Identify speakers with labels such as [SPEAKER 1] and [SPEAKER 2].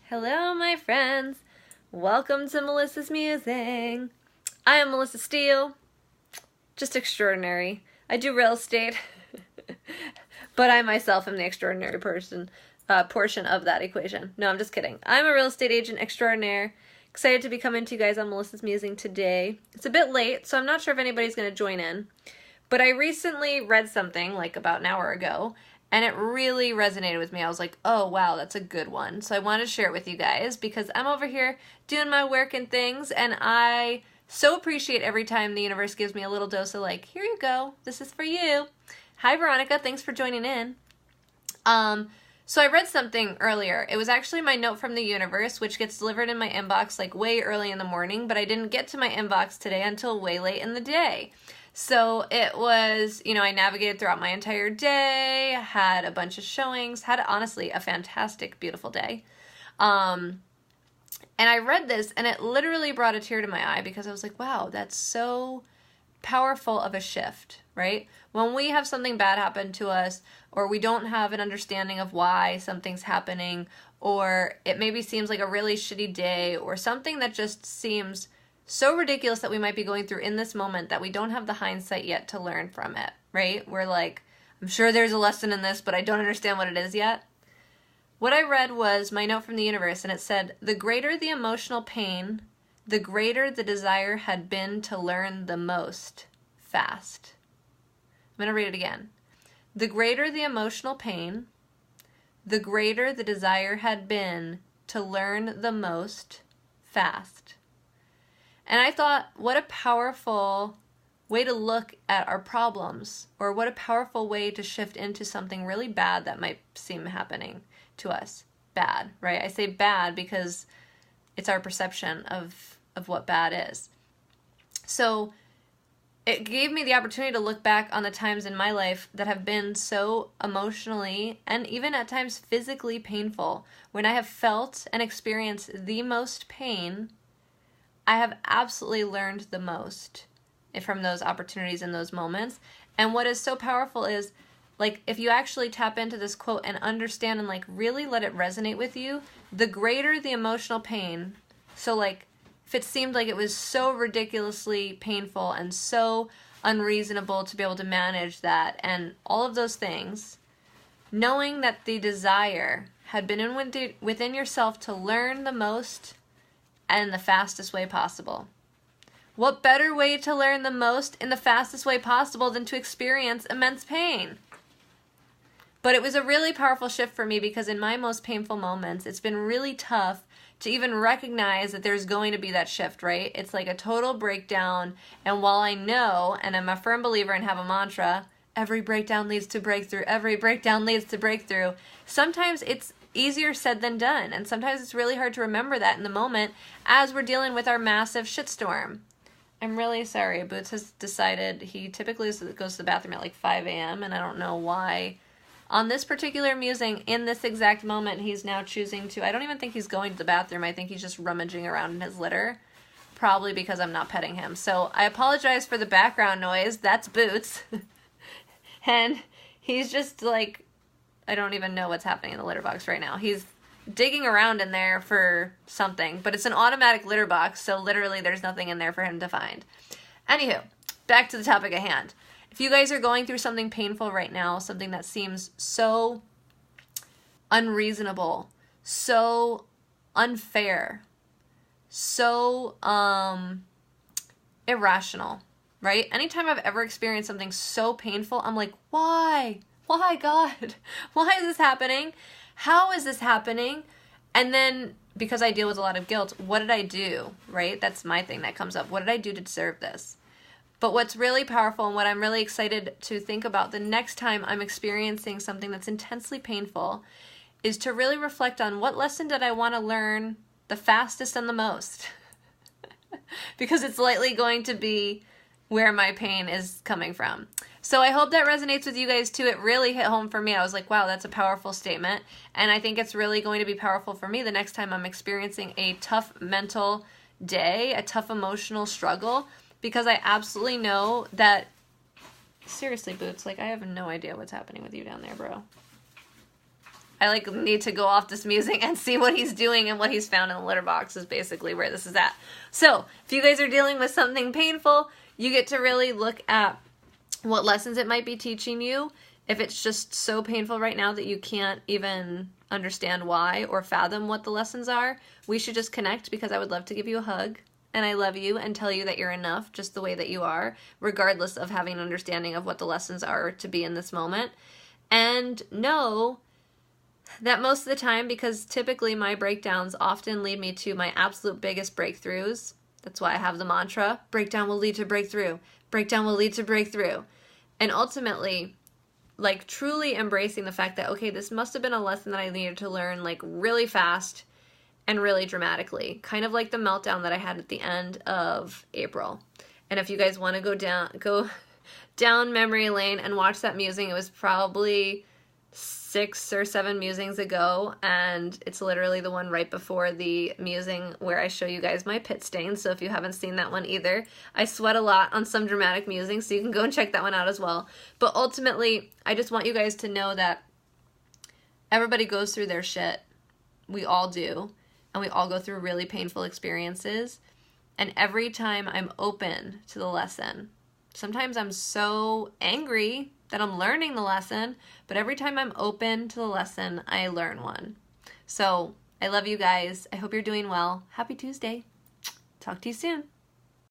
[SPEAKER 1] Hello, my friends. Welcome to Melissa's Musing. I am Melissa Steele. Just extraordinary. I do real estate, but I myself am the extraordinary portion of that equation. No, I'm just kidding. I'm a real estate agent extraordinaire. Excited to be coming to you guys on Melissa's Musing today. It's a bit late, so I'm not sure if anybody's going to join in, but I recently read something like about an hour ago, and it really resonated with me. I was like, oh, wow, that's a good one. So I wanted to share it with you guys because I'm over here doing my work and things, and I so appreciate every time the universe gives me a little dose of like, here you go, this is for you. Hi, Veronica, thanks for joining in. So I read something earlier. It was actually my note from the universe, which gets delivered in my inbox like way early in the morning, but I didn't get to my inbox today until way late in the day. So it was, I navigated throughout my entire day, had a bunch of showings, had honestly a fantastic, beautiful day. And I read this and it literally brought a tear to my eye because I was like, wow, that's so powerful of a shift, right? When we have something bad happen to us, or we don't have an understanding of why something's happening, or it maybe seems like a really shitty day, or something that just seems so ridiculous that we might be going through in this moment that we don't have the hindsight yet to learn from it, right? We're like, I'm sure there's a lesson in this, but I don't understand what it is yet. What I read was my note from the universe, and it said, the greater the emotional pain, the greater the desire had been to learn the most fast. I'm going to read it again. The greater the emotional pain, the greater the desire had been to learn the most fast. And I thought, what a powerful way to look at our problems, or what a powerful way to shift into something really bad that might seem happening to us. Bad, right? I say bad because it's our perception of what bad is. So it gave me the opportunity to look back on the times in my life that have been so emotionally and even at times physically painful. When I have felt and experienced the most pain, I have absolutely learned the most from those opportunities and those moments. And what is so powerful is, like, if you actually tap into this quote and understand and like really let it resonate with you, the greater the emotional pain. So like, if it seemed like it was so ridiculously painful and so unreasonable to be able to manage that and all of those things, knowing that the desire had been within yourself to learn the most and the fastest way possible. What better way to learn the most in the fastest way possible than to experience immense pain? But it was a really powerful shift for me because in my most painful moments, it's been really tough to even recognize that there's going to be that shift, right? It's like a total breakdown. And while I know, and I'm a firm believer and have a mantra, every breakdown leads to breakthrough, every breakdown leads to breakthrough, sometimes it's easier said than done. And sometimes it's really hard to remember that in the moment as we're dealing with our massive shitstorm. I'm really sorry. Boots has decided he typically goes to the bathroom at like 5 a.m. and I don't know why. On this particular musing, in this exact moment, he's now choosing to, I don't even think he's going to the bathroom. I think he's just rummaging around in his litter, probably because I'm not petting him. So I apologize for the background noise. That's Boots. And he's just like, I don't even know what's happening in the litter box right now. He's digging around in there for something, but it's an automatic litter box, so literally there's nothing in there for him to find. Anywho, back to the topic at hand. If you guys are going through something painful right now, something that seems so unreasonable, so unfair, so irrational, right? Anytime I've ever experienced something so painful, I'm like, why? Why, God? Why is this happening? How is this happening? And then, because I deal with a lot of guilt, what did I do, right? That's my thing that comes up. What did I do to deserve this? But what's really powerful and what I'm really excited to think about the next time I'm experiencing something that's intensely painful is to really reflect on what lesson did I want to learn the fastest and the most? Because it's likely going to be where my pain is coming from. So I hope that resonates with you guys too. It really hit home for me. I was like, wow, that's a powerful statement. And I think it's really going to be powerful for me the next time I'm experiencing a tough mental day, a tough emotional struggle, because I absolutely know that, seriously, Boots, like I have no idea what's happening with you down there, bro. I like need to go off this musing and see what he's doing and what he's found in the litter box is basically where this is at. So if you guys are dealing with something painful, you get to really look at what lessons it might be teaching you. If it's just so painful right now that you can't even understand why or fathom what the lessons are, we should just connect, because I would love to give you a hug and I love you and tell you that you're enough just the way that you are, regardless of having an understanding of what the lessons are to be in this moment. And know that most of the time, because typically my breakdowns often lead me to my absolute biggest breakthroughs. That's why I have the mantra, breakdown will lead to breakthrough. Breakdown will lead to breakthrough. And ultimately, like truly embracing the fact that, okay, this must have been a lesson that I needed to learn like really fast and really dramatically, kind of like the meltdown that I had at the end of April. And if you guys want to go down memory lane and watch that musing, it was probably 6 or 7 musings ago, and it's literally the one right before the musing where I show you guys my pit stains. So if you haven't seen that one either, I sweat a lot on some dramatic musings, so you can go and check that one out as well. But ultimately, I just want you guys to know that everybody goes through their shit. We all do, and we all go through really painful experiences. And every time I'm open to the lesson, sometimes I'm so angry that I'm learning the lesson, but every time I'm open to the lesson, I learn one. So I love you guys. I hope you're doing well. Happy Tuesday. Talk to you soon.